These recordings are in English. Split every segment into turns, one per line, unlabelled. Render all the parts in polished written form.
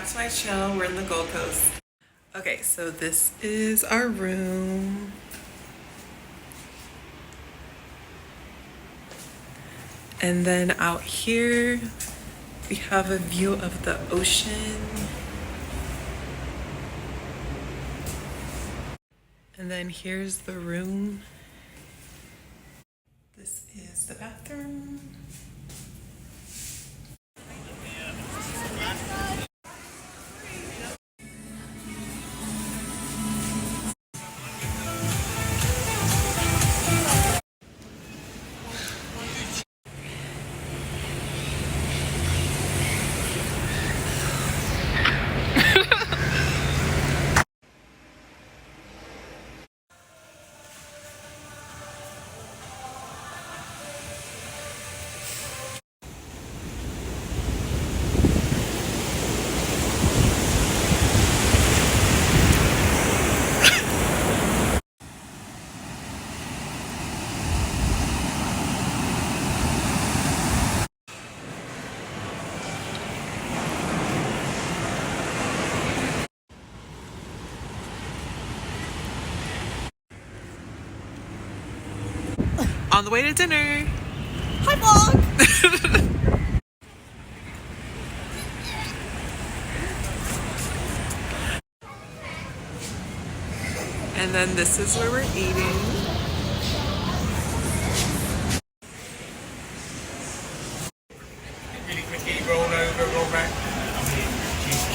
to my channel. We're in the Gold Coast. Okay, so this is our room. And then out here, we have a view of the ocean. And then here's the room. This is the bathroom. On the way to dinner. Hi, vlog. And then this is where we're eating.
Really quickly, roll over, roll back.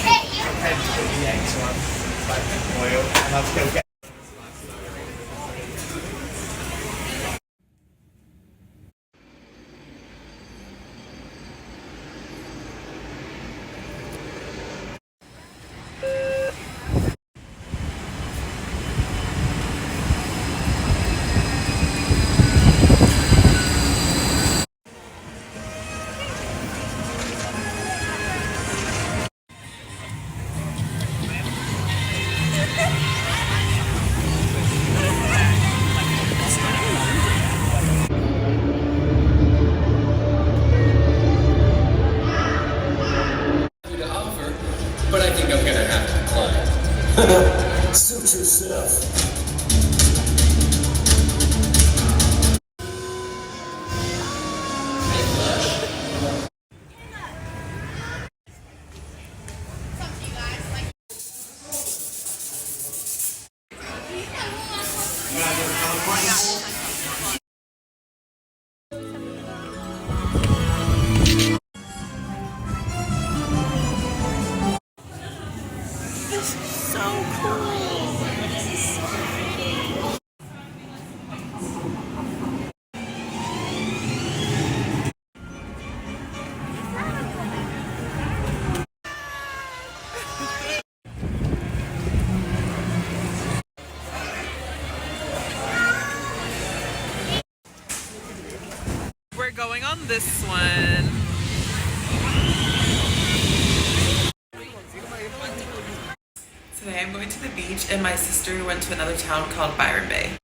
Hey, you can put the eggs on, like oil, and I'll still get.
But I think I'm gonna have to decline. Suit yourself.
So cool. We're going on this one. Today I'm going to the beach and my sister went to another town called Byron Bay.